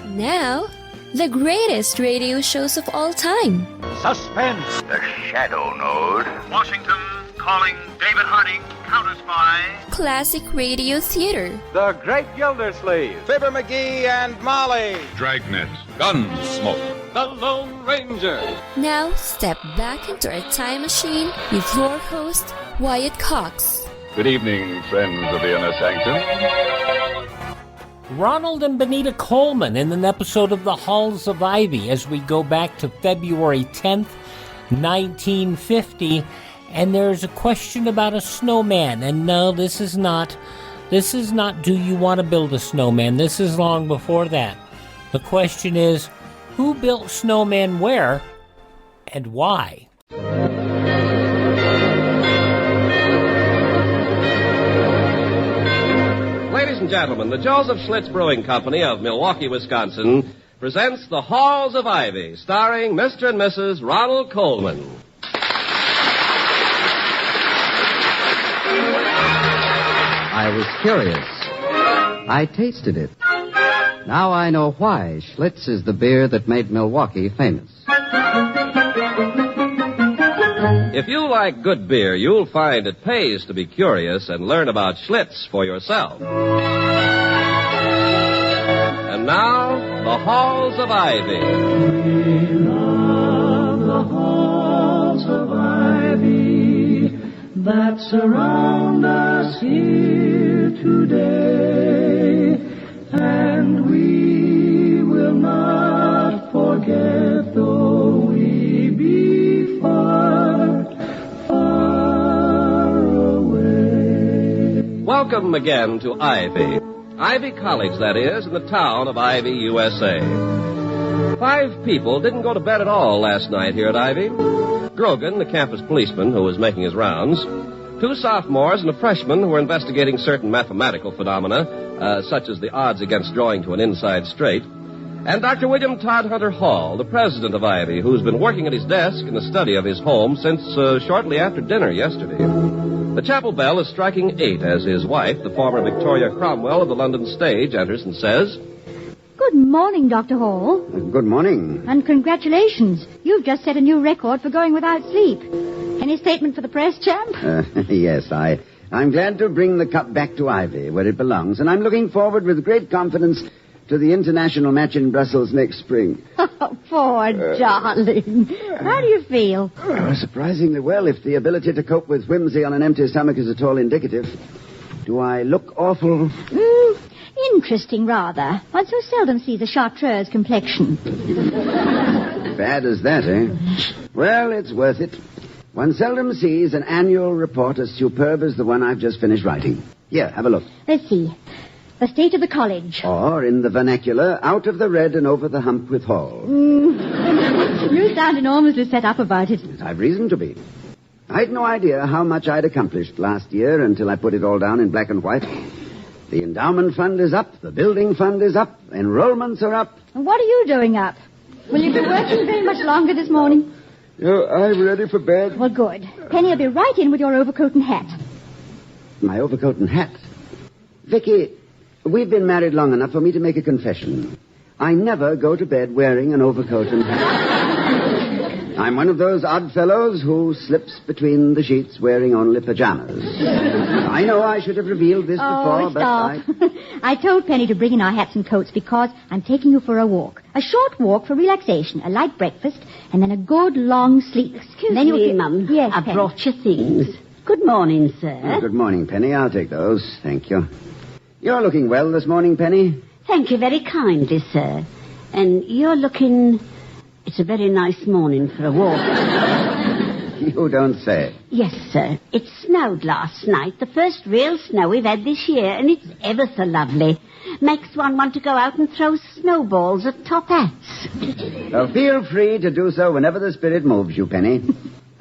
Now, the greatest radio shows of all time. Suspense. The Shadow Node. Washington calling David Harding, counter-spy. Classic radio theater. The Great Gildersleeve. Fibber McGee and Molly. Dragnet. Gunsmoke. The Lone Ranger. Now, step back into our time machine with your host, Wyatt Cox. Good evening, friends of the Inner Sanctum. Ronald and Benita Coleman in an episode of The Halls of Ivy as we go back to February 10th, 1950, and there's a question about a snowman. And no, this is not do you want to build a snowman? This is long before that. The question is, who built snowman where and why? Ladies and gentlemen, the Joseph Schlitz Brewing Company of Milwaukee, Wisconsin, presents The Halls of Ivy, starring Mr. and Mrs. Ronald Coleman. I was curious. I tasted it. Now I know why Schlitz is the beer that made Milwaukee famous. If you like good beer, you'll find it pays to be curious and learn about Schlitz for yourself. And now, The Halls of Ivy. We love the halls of ivy that surround us here today, and we will not forget though we be far, far away. Welcome again to Ivy. Ivy College, that is, in the town of Ivy, USA. 5 people didn't go to bed at all last night here at Ivy. Grogan, the campus policeman who was making his rounds, 2 sophomores and a freshman who were investigating certain mathematical phenomena, such as the odds against drawing to an inside straight, and Dr. William Todd Hunter Hall, the president of Ivy, who's been working at his desk in the study of his home since shortly after dinner yesterday. The chapel bell is striking 8 as his wife, the former Victoria Cromwell of the London stage, enters and says, Good morning, Dr. Hall. Good morning. And congratulations. You've just set a new record for going without sleep. Any statement for the press, champ? Yes, I'm glad to bring the cup back to Ivy, where it belongs, and I'm looking forward with great confidence to the international match in Brussels next spring. Oh, poor darling. How do you feel? Surprisingly well, if the ability to cope with whimsy on an empty stomach is at all indicative. Do I look awful? Interesting, rather. One so seldom sees a chartreuse complexion. Bad as that, eh? Well, it's worth it. One seldom sees an annual report as superb as the one I've just finished writing. Here, have a look. Let's see. The state of the college. Or, in the vernacular, out of the red and over the hump with Hall. You sound enormously set up about it. I've reason to be. I'd no idea how much I'd accomplished last year until I put it all down in black and white. The endowment fund is up, the building fund is up, enrollments are up. And what are you doing up? Will you be working very much longer this morning? I'm ready for bed. Well, good. Penny will be right in with your overcoat and hat. My overcoat and hat? Vicky, we've been married long enough for me to make a confession. I never go to bed wearing an overcoat and hat. I'm one of those odd fellows who slips between the sheets wearing only pajamas. I know I should have revealed this before, but I told Penny to bring in our hats and coats because I'm taking you for a walk. A short walk for relaxation, a light breakfast, and then a good long sleep. Excuse me, Mum. Yes, I brought you things. Good morning, sir. Good morning, Penny. I'll take those. Thank you. You're looking well this morning, Penny. Thank you very kindly, sir. And you're looking... It's a very nice morning for a walk. You don't say. Yes, sir. It snowed last night, the first real snow we've had this year, and it's ever so lovely. Makes one want to go out and throw snowballs at top hats. Well, feel free to do so whenever the spirit moves you, Penny.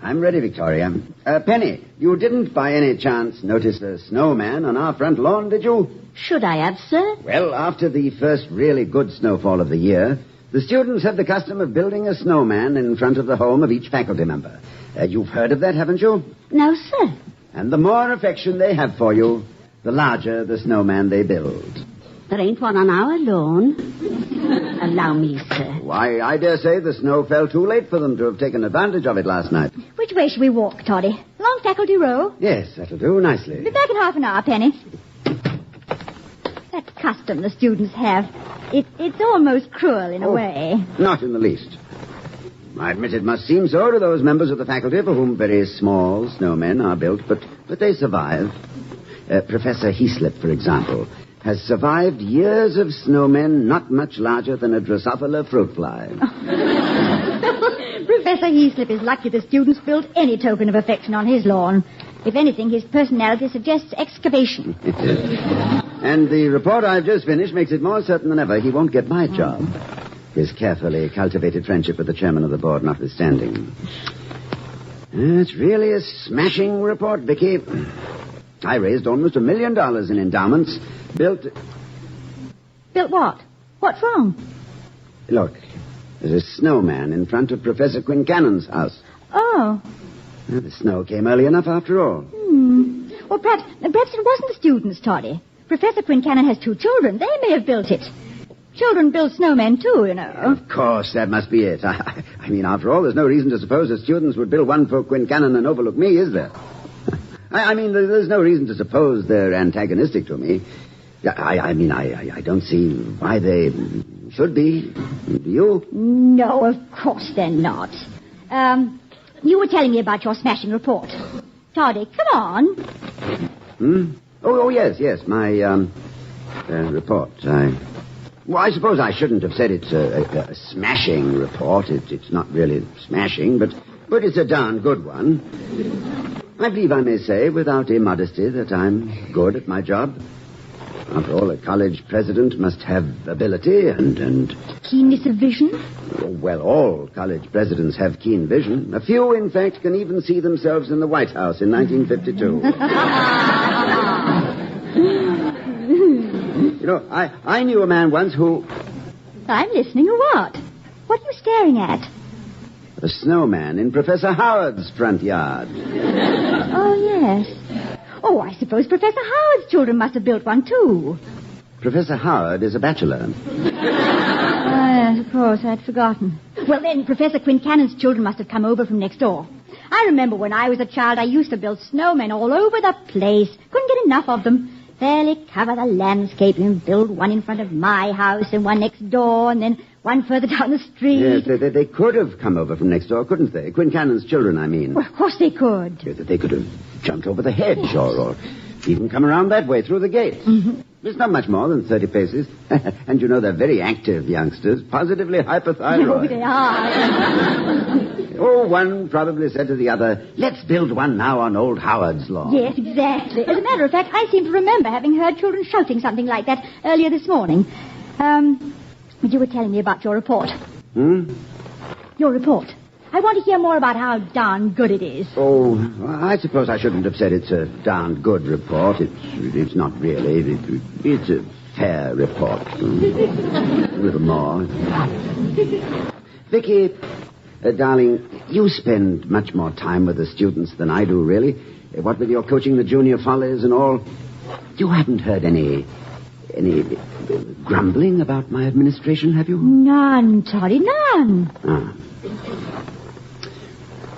I'm ready, Victoria. Penny, you didn't by any chance notice a snowman on our front lawn, did you? Should I have, sir? Well, after the first really good snowfall of the year, the students have the custom of building a snowman in front of the home of each faculty member. You've heard of that, haven't you? No, sir. And the more affection they have for you, the larger the snowman they build. There ain't one on our lawn. allow me, sir. Why, I dare say the snow fell too late for them to have taken advantage of it last night. Which way should we walk, Toddy? Along Faculty Row? Yes, that'll do nicely. Be back in half an hour, Penny. That custom the students have, it's almost cruel in a way. Not in the least. I admit it must seem so to those members of the faculty for whom very small snowmen are built, but they survive. Professor Heaslip, for example, has survived years of snowmen not much larger than a Drosophila fruit fly. Professor Heaslip is lucky the students built any token of affection on his lawn. If anything, his personality suggests excavation. And the report I've just finished makes it more certain than ever he won't get my job. His carefully cultivated friendship with the chairman of the board notwithstanding. It's really a smashing report, Vicky. I raised almost $1 million in endowments, built what? What's wrong? Look, there's a snowman in front of Professor Quincannon's house. Oh. Well, the snow came early enough after all. Well, perhaps it wasn't the students, Toddy. Professor Quincannon has 2 children. They may have built it. Children build snowmen, too, you know. Of course, that must be it. I mean, after all, there's no reason to suppose that students would build one for Quincannon and overlook me, is there? I mean, there's no reason to suppose they're antagonistic to me. I don't see why they should be. Do you? No, of course they're not. You were telling me about your smashing report. Toddy, come on. Oh, yes, my, report. I suppose I shouldn't have said it's a smashing report. It's not really smashing, but it's a darn good one. I believe I may say, without immodesty, that I'm good at my job. After all, a college president must have ability and... Keenness of vision? Well, all college presidents have keen vision. A few, in fact, can even see themselves in the White House in 1952. You know, I knew a man once who... I'm listening. What? What are you staring at? A snowman in Professor Howard's front yard. Oh, yes. Oh, I suppose Professor Howard's children must have built one, too. Professor Howard is a bachelor. Yes, of course, I'd forgotten. Well, then, Professor Quincannon's children must have come over from next door. I remember when I was a child, I used to build snowmen all over the place. Couldn't get enough of them. Fairly cover the landscape and build one in front of my house and one next door and then one further down the street. Yes, they could have come over from next door, couldn't they? Quincannon's children, I mean. Well, of course they could. They could have jumped over the hedge or even come around that way through the gate. Mm-hmm. It's not much more than 30 paces. And you know, they're very active youngsters, positively hyperthyroid. Oh, they are. Oh, one probably said to the other, let's build one now on old Howard's lawn. Yes, exactly. As a matter of fact, I seem to remember having heard children shouting something like that earlier this morning. But you were telling me about your report. Your report. I want to hear more about how darn good it is. Oh, I suppose I shouldn't have said it's a darn good report. It's not really. It's a fair report. A little more. Vicky, darling, you spend much more time with the students than I do, really. What with your coaching the junior follies and all. You haven't heard any grumbling about my administration, have you? None, Toddy, none. Ah.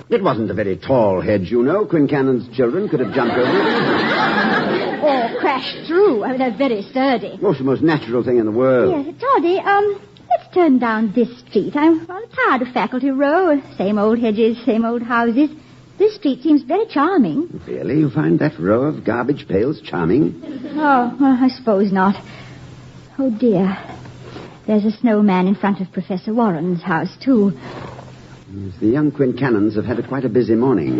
It wasn't a very tall hedge, you know. Quincannon's children could have jumped over it. Or crashed through. I mean, they're very sturdy. Oh, it's the most natural thing in the world. Yes, Toddy, let's turn down this street. I'm rather tired of Faculty Row. Same old hedges, same old houses. This street seems very charming. Really? You find that row of garbage pails charming? Oh, well, I suppose not. Oh, dear. There's a snowman in front of Professor Warren's house, too. Yes, the young Quincannons have had quite a busy morning.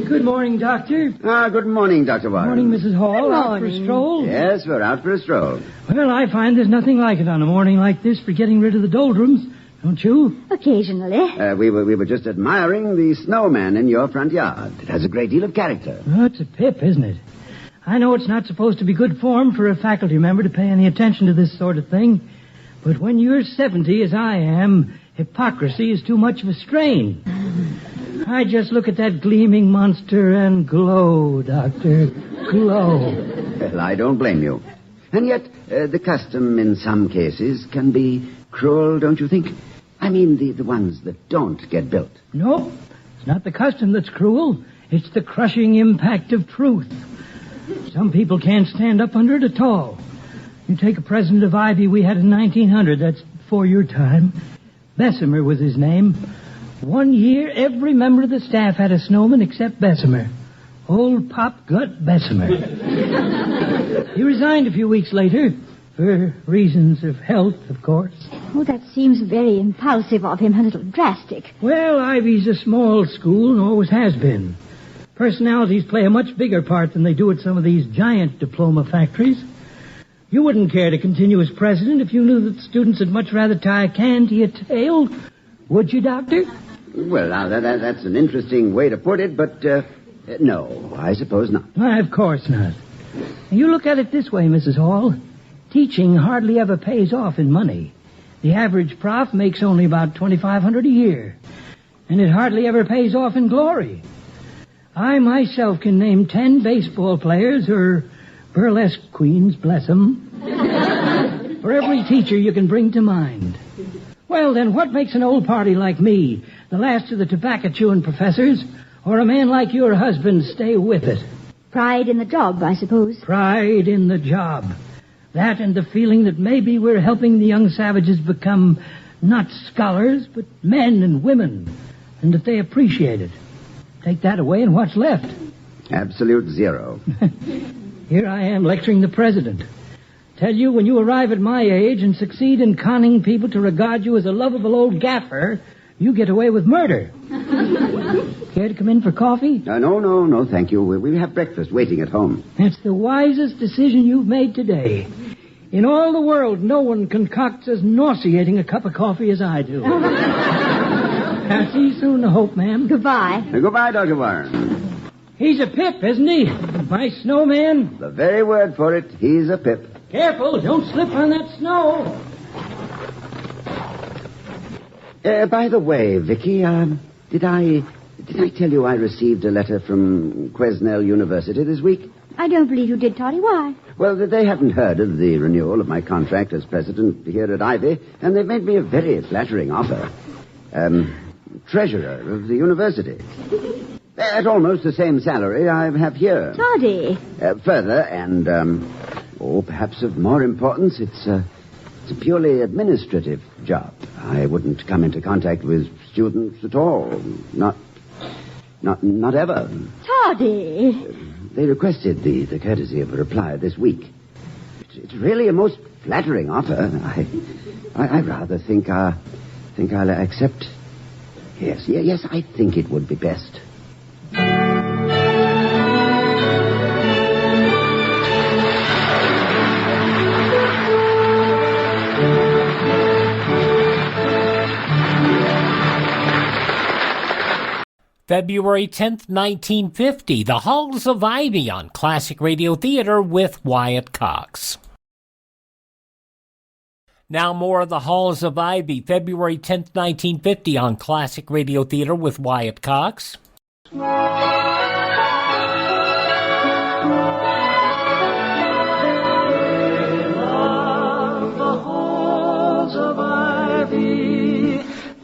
Good morning, Doctor. Good morning, Dr. Warren. Morning, Mrs. Hall. Good Out for a stroll? Yes, we're out for a stroll. Well, I find there's nothing like it on a morning like this for getting rid of the doldrums, don't you? Occasionally. We were just admiring the snowman in your front yard. It has a great deal of character. Oh, it's a pip, isn't it? I know it's not supposed to be good form for a faculty member to pay any attention to this sort of thing, but when you're 70, as I am, hypocrisy is too much of a strain. I just look at that gleaming monster and glow, Doctor. Glow. Well, I don't blame you. And yet, the custom in some cases can be cruel, don't you think? I mean, the ones that don't get built. No, it's not the custom that's cruel. It's the crushing impact of truth. Some people can't stand up under it at all. You take a president of Ivy we had in 1900, that's before your time. Bessemer was his name. 1 year, every member of the staff had a snowman except Bessemer. Old Pop Gut Bessemer. He resigned a few weeks later, for reasons of health, of course. Oh, that seems very impulsive of him, a little drastic. Well, Ivy's a small school and always has been. Personalities play a much bigger part than they do at some of these giant diploma factories. You wouldn't care to continue as president if you knew that students would much rather tie a can to your tail. Would you, Doctor? Well, now, that's an interesting way to put it, but, no, I suppose not. Why, of course not. You look at it this way, Mrs. Hall. Teaching hardly ever pays off in money. The average prof makes only about $2,500 a year. And it hardly ever pays off in glory. I myself can name 10 baseball players or burlesque queens, bless them, for every teacher you can bring to mind. Well, then, what makes an old party like me, the last of the tobacco-chewing professors, or a man like your husband stay with it? Pride in the job, I suppose. Pride in the job. That and the feeling that maybe we're helping the young savages become not scholars, but men and women, and that they appreciate it. Take that away and what's left? Absolute zero. Here I am lecturing the president. Tell you, when you arrive at my age and succeed in conning people to regard you as a lovable old gaffer, you get away with murder. Care to come in for coffee? No, thank you. We have breakfast waiting at home. That's the wisest decision you've made today. In all the world, no one concocts as nauseating a cup of coffee as I do. I'll see you soon, I hope, ma'am. Goodbye. Goodbye, Dr. Warren. He's a pip, isn't he? My snowman. The very word for it, he's a pip. Careful, don't slip on that snow. By the way, Vicky, did I tell you I received a letter from Quesnel University this week? I don't believe you did, Toddy. Why? Well, they haven't heard of the renewal of my contract as president here at Ivy, and they've made me a very flattering offer. Treasurer of the university. At almost the same salary I have here. Toddy. Further, and, perhaps of more importance, it's a purely administrative job. I wouldn't come into contact with students at all. Not ever. Toddy. They requested the courtesy of a reply this week. It's really a most flattering offer. I rather think I'll accept. Yes, I think it would be best. February 10th, 1950, The Halls of Ivy on Classic Radio Theater with Wyatt Cox. Now more of The Halls of Ivy, February 10th, 1950 on Classic Radio Theater with Wyatt Cox.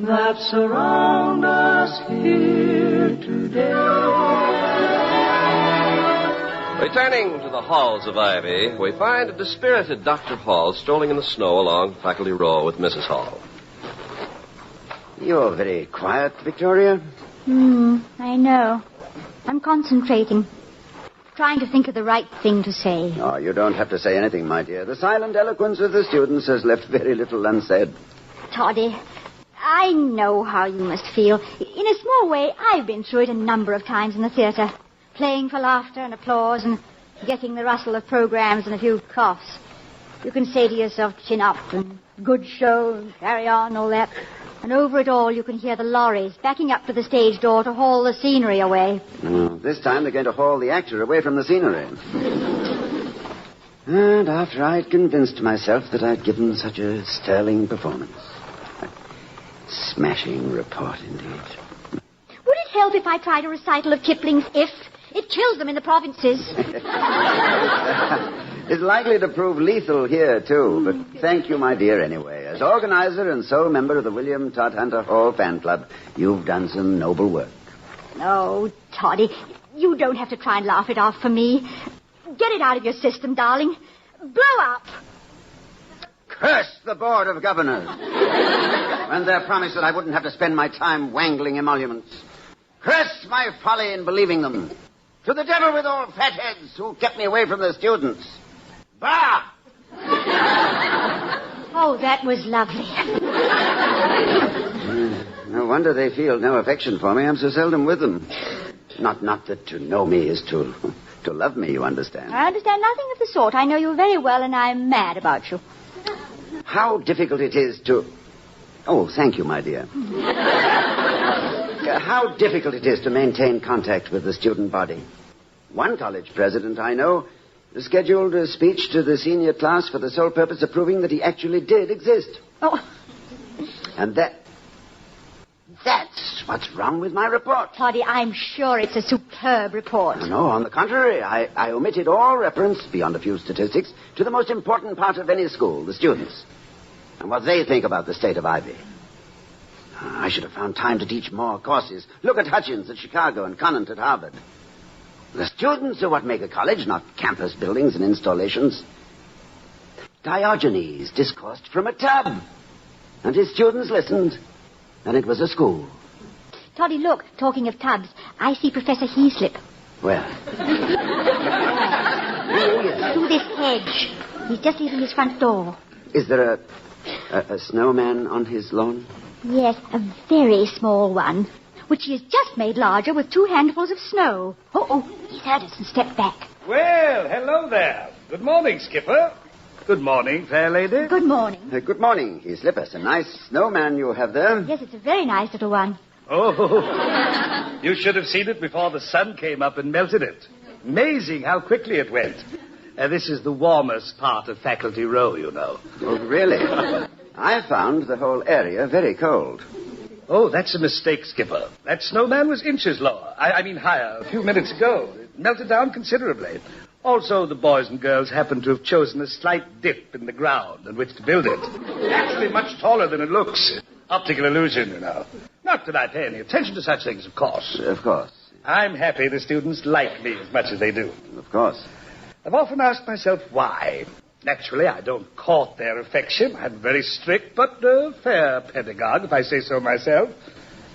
That surround us here today. Returning to the halls of Ivy, we find a dispirited Dr. Hall strolling in the snow along Faculty Row with Mrs. Hall. You're very quiet, Victoria. I know. I'm concentrating. Trying to think of the right thing to say. Oh, you don't have to say anything, my dear. The silent eloquence of the students has left very little unsaid. Toddy, I know how you must feel. In a small way, I've been through it a number of times in the theater. Playing for laughter and applause and getting the rustle of programs and a few coughs. You can say to yourself, chin up and good show and carry on, all that. And over it all, you can hear the lorries backing up to the stage door to haul the scenery away. This time they're going to haul the actor away from the scenery. And after I'd convinced myself that I'd given such a sterling performance. Smashing report, indeed. Would it help if I tried a recital of Kipling's If? It kills them in the provinces. It's likely to prove lethal here, too. But thank you, my dear, anyway. As organizer and sole member of the William Todd Hunter Hall fan club, you've done some noble work. Oh, Toddy, you don't have to try and laugh it off for me. Get it out of your system, darling. Blow up. Curse the Board of Governors. And their promise that I wouldn't have to spend my time wangling emoluments. Curse my folly in believing them. To the devil with all fatheads who kept me away from the students. Bah! Oh, that was lovely. No wonder they feel no affection for me. I'm so seldom with them. Not that to know me is to love me, you understand. I understand nothing of the sort. I know you very well, and I'm mad about you. How difficult it is to... Oh, thank you, my dear. How difficult it is to maintain contact with the student body. One college president I know scheduled a speech to the senior class for the sole purpose of proving that he actually did exist. Oh. And that's what's wrong with my report. Toddy, I'm sure it's a superb report. No, on the contrary, I omitted all reference, beyond a few statistics, to the most important part of any school, the students, and what they think about the state of Ivy. I should have found time to teach more courses. Look at Hutchins at Chicago and Conant at Harvard. The students are what make a college, not campus buildings and installations. Diogenes discoursed from a tub, and his students listened, and it was a school. Toddy, look, talking of tubs, I see Professor Heaslip. Where? Through this hedge. He's just leaving his front door. Is there a snowman on his lawn? Yes, a very small one, which he has just made larger with 2 handfuls of snow. Oh, he's heard us and stepped back. Well, hello there. Good morning, Skipper. Good morning, fair lady. Good morning. Good morning, Heaslip. It's a nice snowman you have there. Yes, it's a very nice little one. Oh, you should have seen it before the sun came up and melted it. Amazing how quickly it went. This is the warmest part of Faculty Row, you know. Oh, really? I found the whole area very cold. Oh, that's a mistake, Skipper. That snowman was inches lower. I mean higher, a few minutes ago. It melted down considerably. Also, the boys and girls happened to have chosen a slight dip in the ground on which to build it. Actually much taller than it looks. Optical illusion, you know. Not that I pay any attention to such things, of course. Of course. I'm happy the students like me as much as they do. Of course. I've often asked myself why. Naturally, I don't court their affection. I'm very strict, but fair pedagogue, if I say so myself.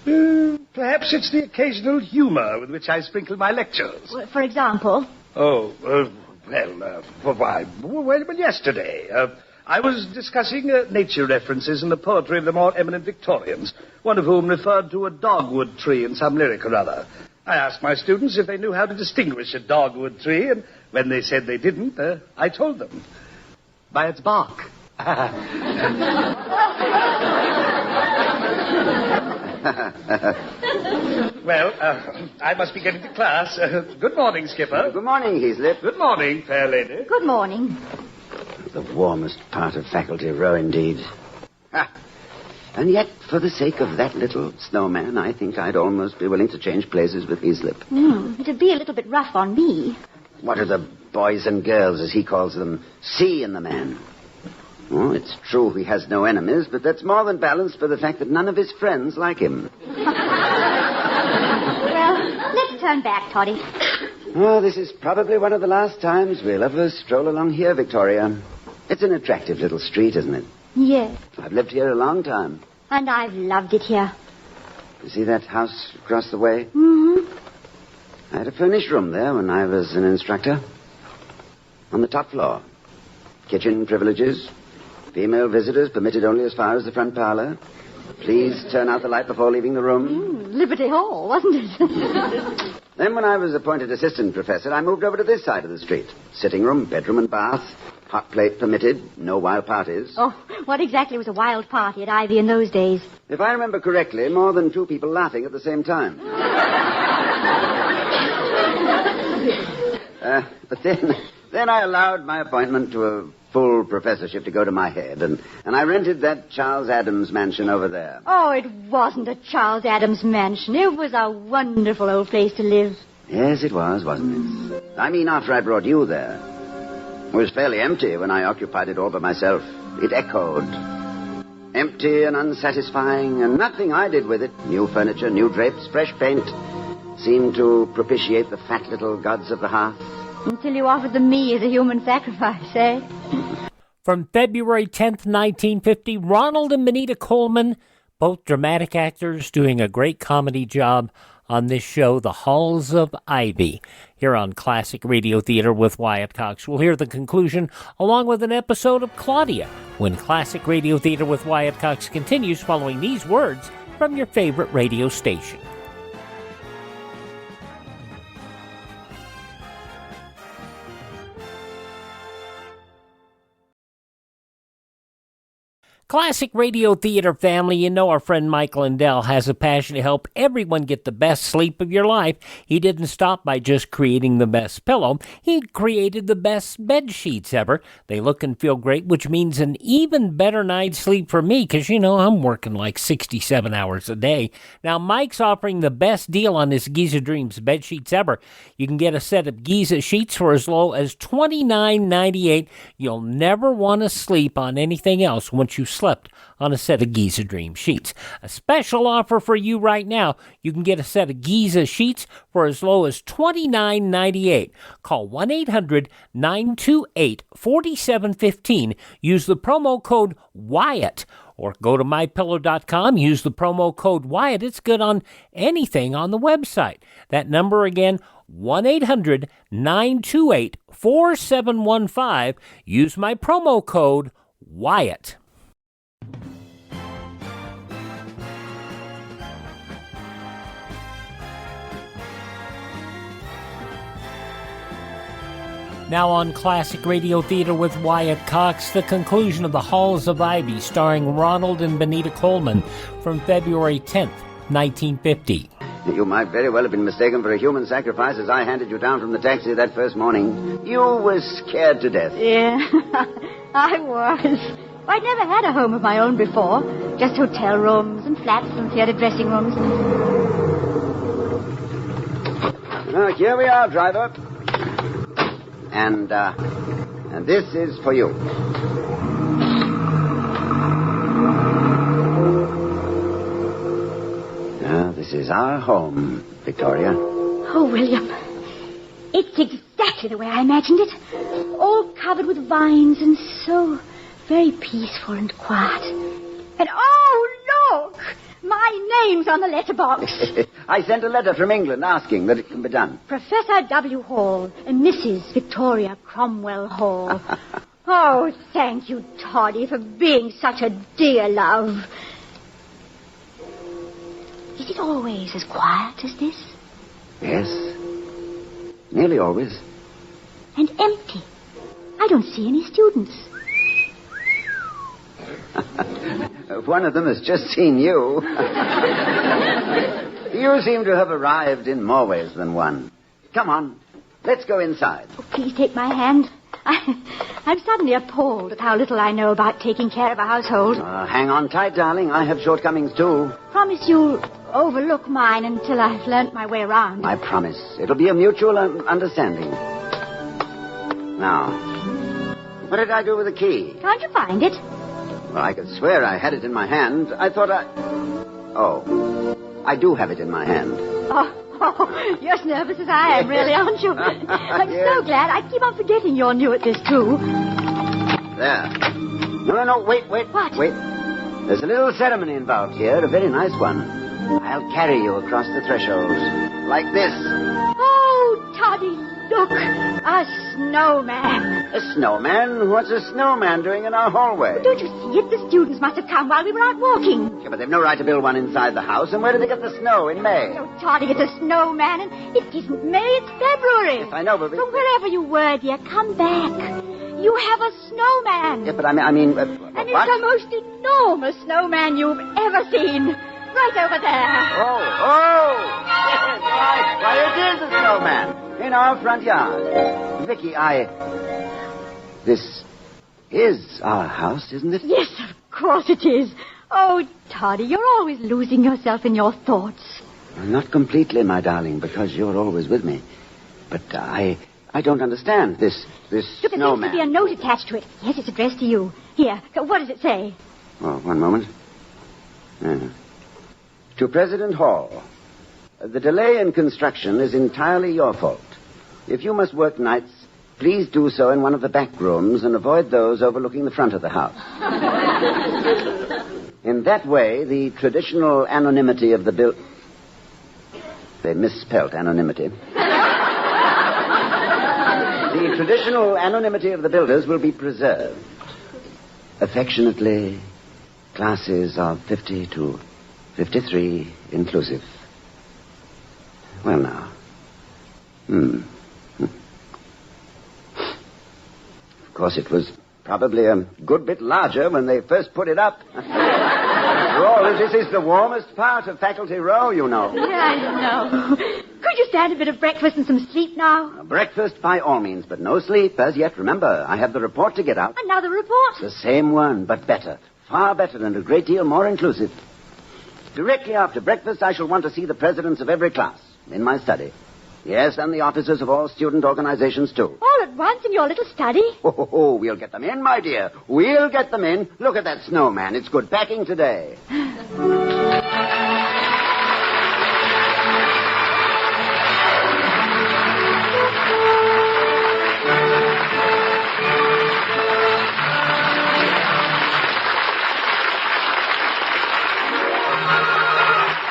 Perhaps it's the occasional humor with which I sprinkle my lectures. Well, for example? Oh, yesterday, I was discussing nature references in the poetry of the more eminent Victorians, one of whom referred to a dogwood tree in some lyric or other. I asked my students if they knew how to distinguish a dogwood tree, and when they said they didn't, I told them. By its bark. Well, I must be getting to class. Good morning, Skipper. Good morning, Heaslip. Good morning, fair lady. Good morning. The warmest part of Faculty Row, indeed. And yet, for the sake of that little snowman, I think I'd almost be willing to change places with Heaslip. It'd be a little bit rough on me. What do the boys and girls, as he calls them, see in the man? Oh, it's true he has no enemies, but that's more than balanced by the fact that none of his friends like him. Well, let's turn back, Toddy. Oh, this is probably one of the last times we'll ever stroll along here, Victoria. It's an attractive little street, isn't it? Yes. I've lived here a long time. And I've loved it here. You see that house across the way? Mm-hmm. I had a furnished room there when I was an instructor. On the top floor. Kitchen privileges. Female visitors permitted only as far as the front parlor. Please turn out the light before leaving the room. Liberty Hall, wasn't it? Then when I was appointed assistant professor, I moved over to this side of the street. Sitting room, bedroom and bath. Hot plate permitted. No wild parties. Oh, what exactly was a wild party at Ivy in those days? If I remember correctly, more than 2 people laughing at the same time. But then I allowed my appointment to a full professorship to go to my head, and I rented that Charles Adams mansion over there. Oh, it wasn't a Charles Adams mansion. It was a wonderful old place to live. Yes, it was, wasn't it? I mean, after I brought you there. It was fairly empty when I occupied it all by myself. It echoed. Empty and unsatisfying, and nothing I did with it, new furniture, new drapes, fresh paint, seemed to propitiate the fat little gods of the hearth. Until you offered them me as a human sacrifice, eh? From February 10th, 1950, Ronald and Benita Coleman, both dramatic actors doing a great comedy job on this show, The Halls of Ivy, here on Classic Radio Theater with Wyatt Cox. We'll hear the conclusion along with an episode of Claudia when Classic Radio Theater with Wyatt Cox continues following these words from your favorite radio station. Classic Radio Theater family, you know our friend Mike Lindell has a passion to help everyone get the best sleep of your life. He didn't stop by just creating the best pillow. He created the best bed sheets ever. They look and feel great, which means an even better night's sleep for me because, you know, I'm working like 67 hours a day. Now, Mike's offering the best deal on his Giza Dreams bed sheets ever. You can get a set of Giza sheets for as low as $29.98. You'll never want to sleep on anything else once you slept on a set of Giza Dream sheets. A special offer for you right now. You can get a set of Giza sheets for as low as $29.98. Call 1-800-928-4715. Use the promo code Wyatt. Or go to mypillow.com, use the promo code Wyatt. It's good on anything on the website. That number again, 1-800-928-4715. Use my promo code Wyatt. Now on Classic Radio Theater with Wyatt Cox, the conclusion of The Halls of Ivy, starring Ronald and Benita Coleman, from February 10th, 1950. You might very well have been mistaken for a human sacrifice as I handed you down from the taxi that first morning. You were scared to death. Yeah, I was. I'd never had a home of my own before. Just hotel rooms and flats and theater dressing rooms. Now, here we are, driver. And this is for you. Now, this is our home, Victoria. Oh, William. It's exactly the way I imagined it. All covered with vines and so very peaceful and quiet. And oh, look! My name's on the letterbox. I sent a letter from England asking that it can be done. Professor W. Hall and Mrs. Victoria Cromwell Hall. Oh, thank you, Toddy, for being such a dear love. Is it always as quiet as this? Yes. Nearly always. And empty. I don't see any students. One of them has just seen you. You seem to have arrived in more ways than one. Come on, let's go inside. Oh, please take my hand. I'm suddenly appalled at how little I know about taking care of a household. Hang on tight, darling. I have shortcomings, too. Promise you'll overlook mine until I've learnt my way around. I promise. It'll be a mutual understanding. Now, what did I do with the key? Can't you find it? Well, I could swear I had it in my hand. I thought Oh, I do have it in my hand. Oh, you're as nervous as I am, really, aren't you? I'm so glad. I keep on forgetting you're new at this, too. There. No, wait. What? Wait. There's a little ceremony involved here, a very nice one. I'll carry you across the threshold. Like this. Oh, Toddy, look. A snowman. A snowman? What's a snowman doing in our hallway? Well, don't you see it? The students must have come while we were out walking. Yeah, but they've no right to build one inside the house. And where do they get the snow in May? Oh, Toddy, it's a snowman, and it isn't May, it's February. Yes, I know, but... From wherever you were, dear, come back. You have a snowman. Yeah, but I mean... and it's the most enormous snowman you've ever seen. Right over there. Oh! Yes, why, it is a snowman. In our front yard. Vicky, This is our house, isn't it? Yes, of course it is. Oh, Toddy, you're always losing yourself in your thoughts. Not completely, my darling, because you're always with me. But I I don't understand this Look, there seems to snowman. be a note attached to it. Yes, it's addressed to you. Here, what does it say? Oh, one moment. To President Hall, the delay in construction is entirely your fault. If you must work nights, please do so in one of the back rooms and avoid those overlooking the front of the house. In that way, the traditional anonymity of the They misspelt anonymity. The traditional anonymity of the builders will be preserved. Affectionately, classes of 50 to 53 inclusive. Well, now. Of course, it was probably a good bit larger when they first put it up. After all, this is the warmest part of Faculty Row, you know. Yeah, I know. Could you stand a bit of breakfast and some sleep now? Breakfast by all means, but no sleep as yet. Remember, I have the report to get out. Another report? The same one, but better. Far better and a great deal more inclusive. Directly after breakfast, I shall want to see the presidents of every class in my study. Yes, and the officers of all student organizations, too. All at once in your little study? Oh, we'll get them in, my dear. We'll get them in. Look at that snowman. It's good packing today.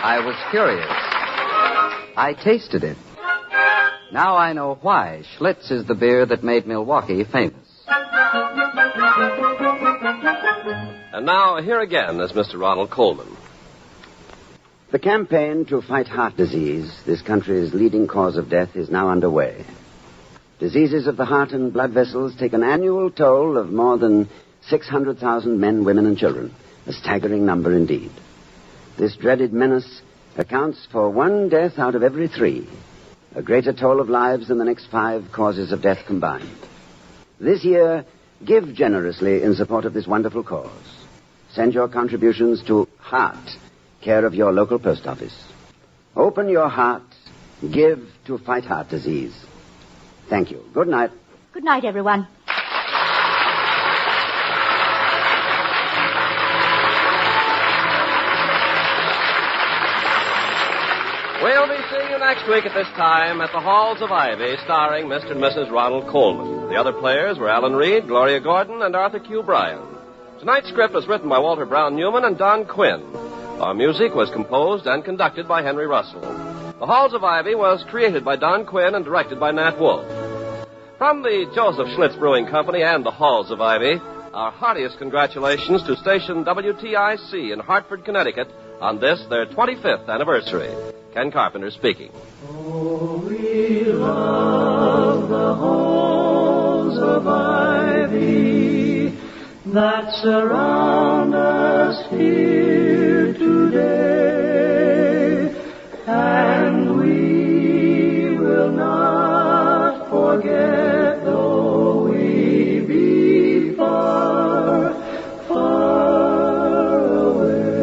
I was curious. I tasted it. Now I know why Schlitz is the beer that made Milwaukee famous. And now, here again is Mr. Ronald Coleman. The campaign to fight heart disease, this country's leading cause of death, is now underway. Diseases of the heart and blood vessels take an annual toll of more than 600,000 men, women, and children. A staggering number indeed. This dreaded menace accounts for 1 death out of every 3. A greater toll of lives than the next 5 causes of death combined. This year, give generously in support of this wonderful cause. Send your contributions to Heart, care of your local post office. Open your heart. Give to fight heart disease. Thank you. Good night. Good night, everyone. We'll be seeing you next week at this time at the Halls of Ivy, starring Mr. and Mrs. Ronald Coleman. The other players were Alan Reed, Gloria Gordon, and Arthur Q. Bryan. Tonight's script was written by Walter Brown Newman and Don Quinn. Our music was composed and conducted by Henry Russell. The Halls of Ivy was created by Don Quinn and directed by Nat Wolfe. From the Joseph Schlitz Brewing Company and the Halls of Ivy, our heartiest congratulations to station WTIC in Hartford, Connecticut, on this, their 25th anniversary. Ken Carpenter speaking. Oh, we love the halls of ivy that surround us here today, and we will not forget, though we be far, far away.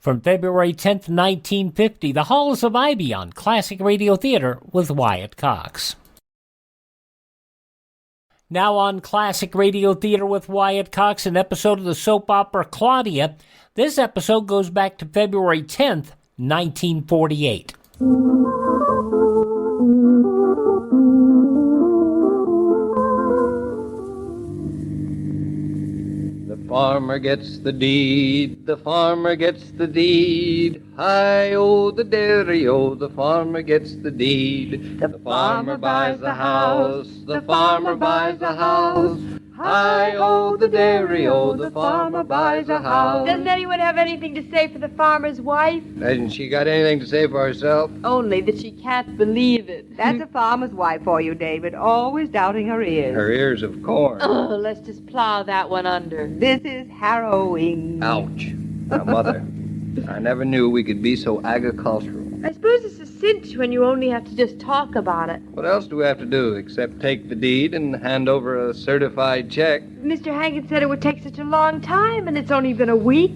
From February 10th, 1950, The Halls of Ivy on Classic Radio Theater with Wyatt Cox. Now on Classic Radio Theater with Wyatt Cox, an episode of the soap opera Claudia. This episode goes back to February 10th, 1948. The farmer gets the deed, the farmer gets the deed. Hi-oh, the dairy-o, the farmer gets the deed. The farmer buys the house, the farmer buys the house. Hi-oh, the dairy-o, the farmer buys a house. Doesn't anyone have anything to say for the farmer's wife? Hasn't she got anything to say for herself? Only that she can't believe it. That's a farmer's wife for you, David. Always doubting her ears. Her ears of corn. Oh, let's just plow that one under. This is harrowing. Ouch. Now, Mother, I never knew we could be so agricultural. I suppose it's a cinch when you only have to just talk about it. What else do we have to do except take the deed and hand over a certified check? Mr. Hankins said it would take such a long time, and it's only been a week.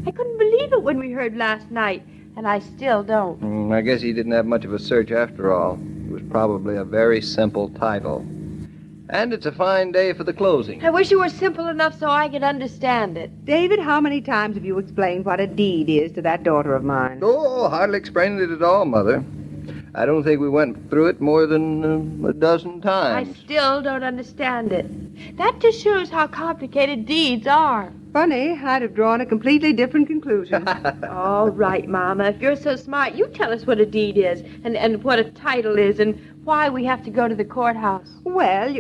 I couldn't believe it when we heard last night, and I still don't. I guess he didn't have much of a search after all. It was probably a very simple title. And it's a fine day for the closing. I wish it were simple enough so I could understand it. David, how many times have you explained what a deed is to that daughter of mine? Oh, hardly explained it at all, Mother. I don't think we went through it more than a dozen I times. still don't understand it. That just shows how complicated deeds are. Funny, I'd have drawn a completely different conclusion. All right, Mama. If you're so smart, you tell us what a deed is and what a title is and why we have to go to the courthouse. Well,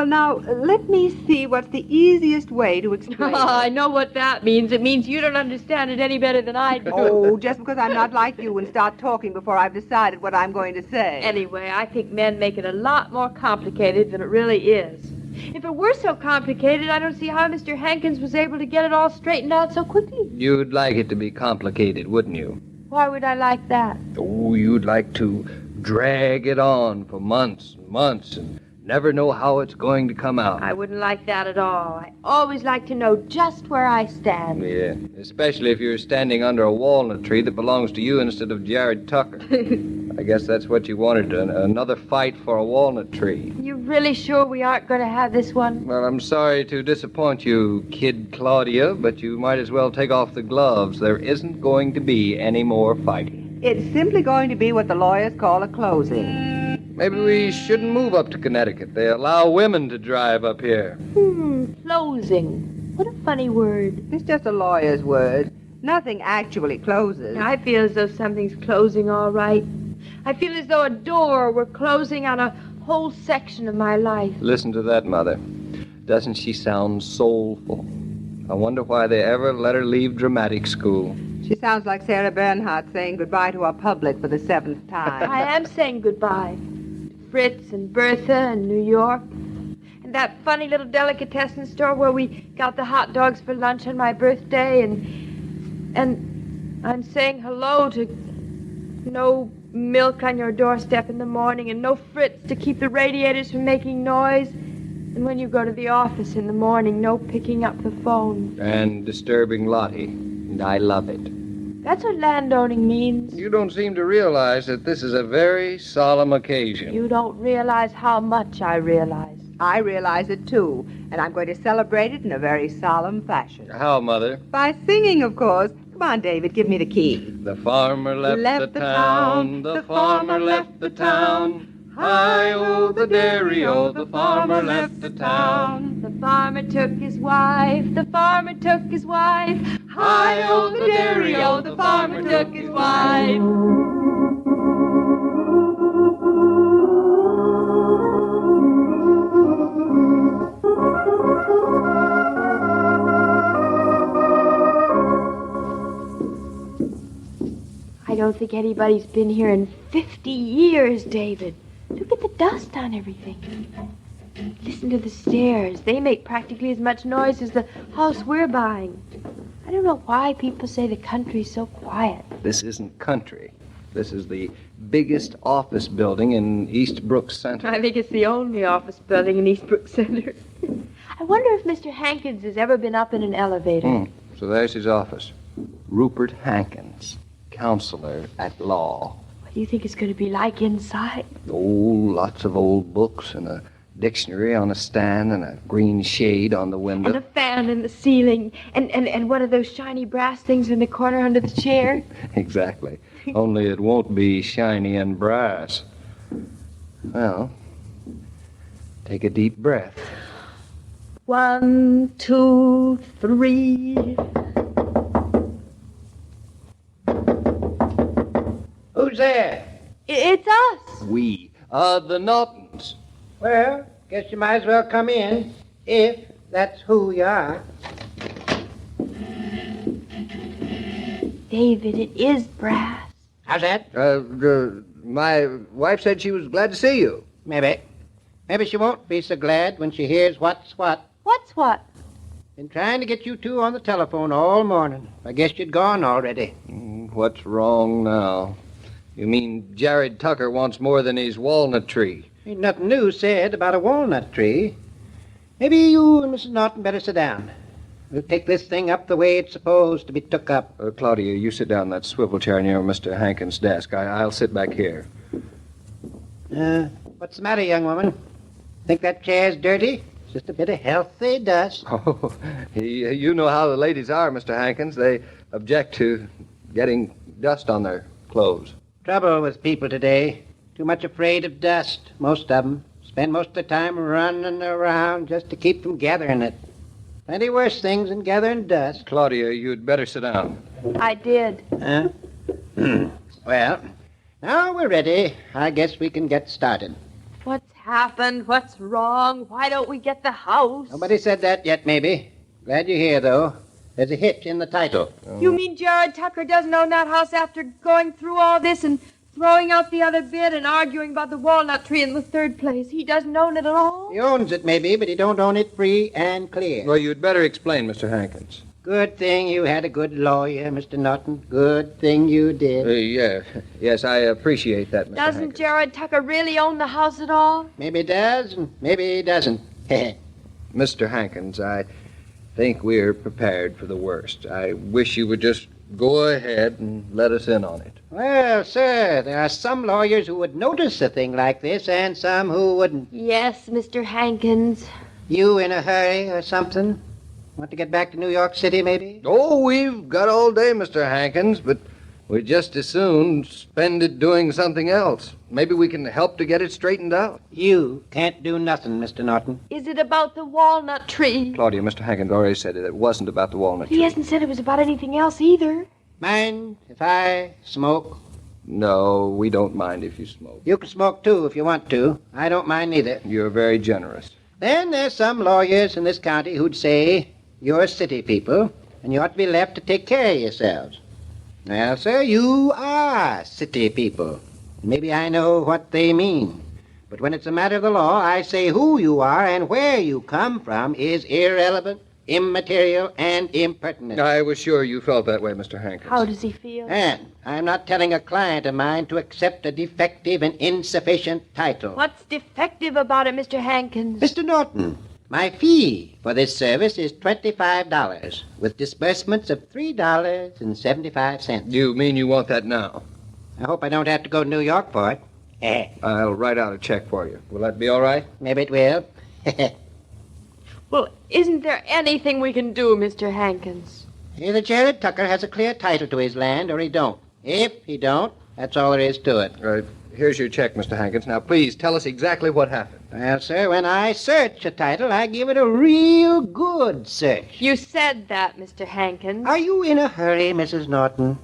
now, let me see what's the easiest way to explain it. I know what that means. It means you don't understand it any better than I do. Oh, just because I'm not like you and start talking before I've decided what I'm going to say. Anyway, I think men make it a lot more complicated than it really is. If it were so complicated, I don't see how Mr. Hankins was able to get it all straightened out so quickly. You'd like it to be complicated, wouldn't you? Why would I like that? Oh, you'd like to drag it on for months and months and never know how it's going to come out. I wouldn't like that at all. I always like to know just where I stand. Yeah, especially if you're standing under a walnut tree that belongs to you instead of Jared Tucker. I guess that's what you wanted, another fight for a walnut tree. You really sure we aren't going to have this one? Well, I'm sorry to disappoint you, Kid Claudia, but you might as well take off the gloves. There isn't going to be any more fighting. It's simply going to be what the lawyers call a closing. Maybe we shouldn't move up to Connecticut. They allow women to drive up here. Closing. What a funny word. It's just a lawyer's word. Nothing actually closes. I feel as though something's closing all right. I feel as though a door were closing on a whole section of my life. Listen to that, Mother. Doesn't she sound soulful? I wonder why they ever let her leave dramatic school. She sounds like Sarah Bernhardt saying goodbye to our public for the 7th time. I am saying goodbye. Fritz and Bertha and New York. And that funny little delicatessen store where we got the hot dogs for lunch on my birthday. And I'm saying hello to no milk on your doorstep in the morning and no Fritz to keep the radiators from making noise. And when you go to the office in the morning, no picking up the phone. And disturbing Lottie. And I love it. That's what landowning means. You don't seem to realize that this is a very solemn occasion. You don't realize how much I realize. I realize it, too, and I'm going to celebrate it in a very solemn fashion. How, Mother? By singing, of course. Come on, David, give me the key. The farmer left the town, the farmer left the town. Hi-oh, the dairy-o, the farmer left the town. The farmer took his wife, the farmer took his wife. Hi-oh, the dairy-o, the farmer took his wife. I don't think anybody's been here in 50 years, David. Look at the dust on everything. Listen to the stairs. They make practically as much noise as the house we're buying. I don't know why people say the country's so quiet. This isn't country. This is the biggest office building in Eastbrook Center. I think it's the only office building in Eastbrook Center. I wonder if Mr. Hankins has ever been up in an elevator. So there's his office. Rupert Hankins, counselor at law. What do you think it's going to be like inside? Oh, lots of old books and a dictionary on a stand and a green shade on the window. And a fan in the ceiling. And one of those shiny brass things in the corner under the chair. Exactly. Only it won't be shiny and brass. Well, take a deep breath. 1, 2, 3. Who's there? It's us. We are the Nortons. Well, guess you might as well come in, if that's who you are. David, it is brass. How's that? My wife said she was glad to see you. Maybe. Maybe she won't be so glad when she hears what's what. What's what? Been trying to get you two on the telephone all morning. I guess you'd gone already. What's wrong now? You mean Jared Tucker wants more than his walnut tree? Ain't nothing new said about a walnut tree. Maybe you and Mrs. Norton better sit down. We'll take this thing up the way it's supposed to be took up. Claudia, you sit down in that swivel chair near Mr. Hankins' desk. I'll sit back here. What's the matter, young woman? Think that chair's dirty? It's just a bit of healthy dust. Oh, you know how the ladies are, Mr. Hankins. They object to getting dust on their clothes. Trouble with people today. Too much afraid of dust, most of them. Spend most of their time running around just to keep from gathering it. Plenty worse things than gathering dust. Claudia, you'd better sit down. I did. Huh? Well, now we're ready. I guess we can get started. What's happened? What's wrong? Why don't we get the house? Nobody said that yet, maybe. Glad you're here, though. There's a hitch in the title. You mean Jared Tucker doesn't own that house after going through all this and throwing out the other bid and arguing about the walnut tree in the third place? He doesn't own it at all? He owns it, maybe, but he don't own it free and clear. Well, you'd better explain, Mr. Hankins. Good thing you had a good lawyer, Mr. Norton. Good thing you did. Yes, I appreciate that, Mr. Doesn't Hankins. Jared Tucker really own the house at all? Maybe he does, and maybe he doesn't. Mr. Hankins, I think we're prepared for the worst. I wish you would just go ahead and let us in on it. Well, sir, there are some lawyers who would notice a thing like this and some who wouldn't. Yes, Mr. Hankins. You in a hurry or something? Want to get back to New York City, maybe? Oh, we've got all day, Mr. Hankins, but we'd just as soon spend it doing something else. Maybe we can help to get it straightened out. You can't do nothing, Mr. Norton. Is it about the walnut tree? Claudia, Mr. Hankins already said it wasn't about the walnut tree. He hasn't said it was about anything else either. Mind if I smoke? No, we don't mind if you smoke. You can smoke, too, if you want to. I don't mind neither. You're very generous. Then there's some lawyers in this county who'd say you're city people, and you ought to be left to take care of yourselves. Well, sir, you are city people. Maybe I know what they mean. But when it's a matter of the law, I say who you are and where you come from is irrelevant, immaterial, and impertinent. I was sure you felt that way, Mr. Hankins. How does he feel? And I'm not telling a client of mine to accept a defective and insufficient title. What's defective about it, Mr. Hankins? Mr. Norton, my fee for this service is $25, with disbursements of $3.75. You mean you want that now? I hope I don't have to go to New York for it. I'll write out a check for you. Will that be all right? Maybe it will. Well, isn't there anything we can do, Mr. Hankins? Either Jared Tucker has a clear title to his land or he don't. If he don't, that's all there is to it. Here's your check, Mr. Hankins. Now, please, tell us exactly what happened. Well, sir, when I search a title, I give it a real good search. You said that, Mr. Hankins. Are you in a hurry, Mrs. Norton?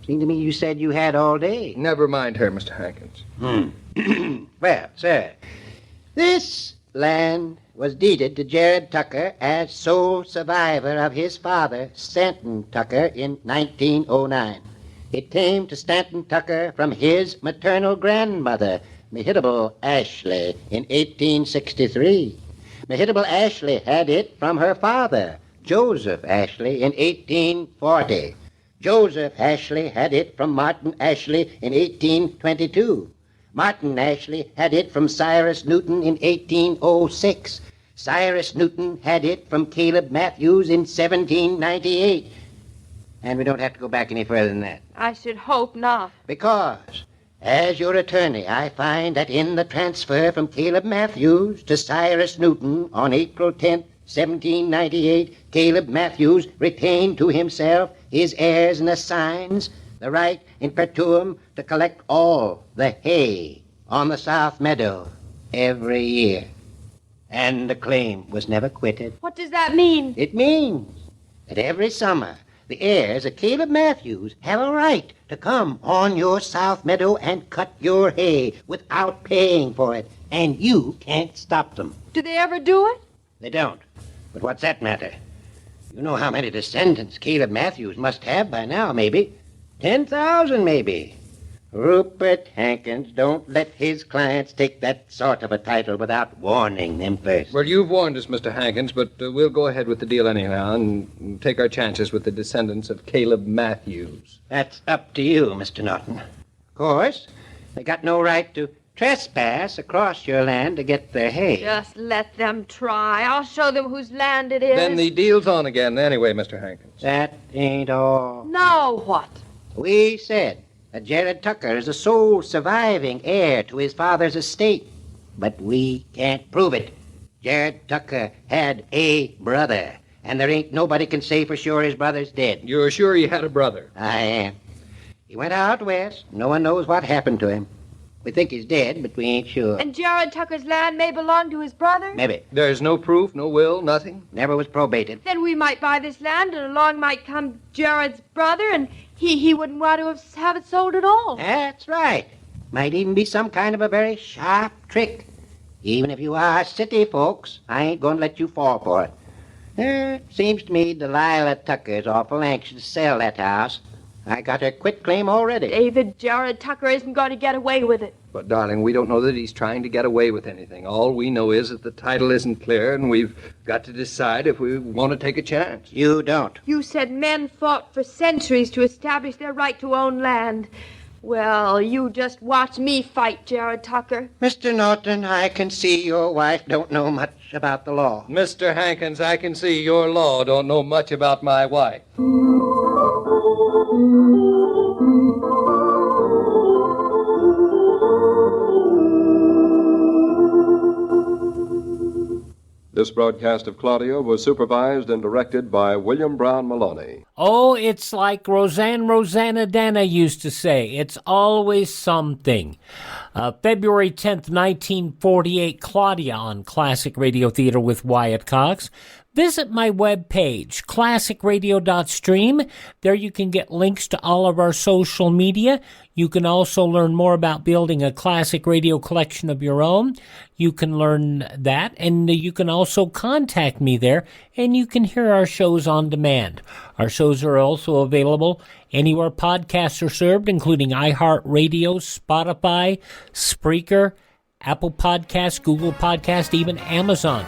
Seemed to me you said you had all day. Never mind her, Mr. Hankins. Well, sir, this land was deeded to Jared Tucker as sole survivor of his father, Stanton Tucker, in 1909. It came to Stanton Tucker from his maternal grandmother, Mehitable Ashley, in 1863. Mehitable Ashley had it from her father, Joseph Ashley, in 1840. Joseph Ashley had it from Martin Ashley in 1822. Martin Ashley had it from Cyrus Newton in 1806. Cyrus Newton had it from Caleb Matthews in 1798. And we don't have to go back any further than that. I should hope not. Because, as your attorney, I find that in the transfer from Caleb Matthews to Cyrus Newton on April 10th, 1798, Caleb Matthews retained to himself, his heirs and assigns, the right in perpetuum to collect all the hay on the South Meadow every year. And the claim was never quitted. What does that mean? It means that every summer the heirs of Caleb Matthews have a right to come on your South Meadow and cut your hay without paying for it, and you can't stop them. Do they ever do it? They don't. But what's that matter? You know how many descendants Caleb Matthews must have by now, maybe. 10,000, maybe. Rupert Hankins don't let his clients take that sort of a title without warning them first. Well, you've warned us, Mr. Hankins, but we'll go ahead with the deal anyhow and take our chances with the descendants of Caleb Matthews. That's up to you, Mr. Norton. Of course, they got no right to trespass across your land to get their hay. Just let them try. I'll show them whose land it is. Then the deal's on again anyway, Mr. Hankins. That ain't all. No, what? We said that Jared Tucker is the sole surviving heir to his father's estate, but we can't prove it. Jared Tucker had a brother, and there ain't nobody can say for sure his brother's dead. You're sure he had a brother? I am. He went out west. No one knows what happened to him. We think he's dead, but we ain't sure. And Jared Tucker's land may belong to his brother? Maybe. There's no proof, no will, nothing? Never was probated. Then we might buy this land, and along might come Jared's brother, and he wouldn't want to have it sold at all. That's right. Might even be some kind of a very sharp trick. Even if you are city folks, I ain't going to let you fall for it. Seems to me Delilah Tucker's awful anxious to sell that house. I got her quitclaim already. David, Jared Tucker isn't going to get away with it. But, darling, we don't know that he's trying to get away with anything. All we know is that the title isn't clear, and we've got to decide if we want to take a chance. You don't. You said men fought for centuries to establish their right to own land. Well, you just watch me fight, Jared Tucker. Mr. Norton, I can see your wife don't know much about the law. Mr. Hankins, I can see your law don't know much about my wife. This broadcast of Claudia was supervised and directed by William Brown Maloney. Oh, it's like Rosanna Dana used to say. It's always something. February 10th, 1948, Claudia on Classic Radio Theater with Wyatt Cox. Visit my webpage, classicradio.stream. There you can get links to all of our social media. You can also learn more about building a classic radio collection of your own. You can learn that, and you can also contact me there, and you can hear our shows on demand. Our shows are also available anywhere podcasts are served, including iHeartRadio, Spotify, Spreaker, Apple Podcasts, Google Podcasts, even Amazon.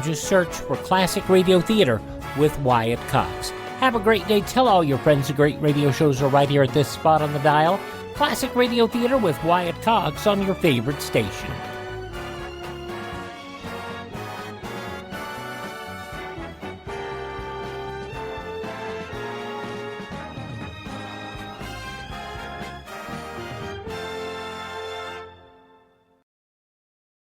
Just search for Classic Radio Theater with Wyatt Cox. Have a great day. Tell all your friends the great radio shows are right here at this spot on the dial. Classic Radio Theater with Wyatt Cox on your favorite station.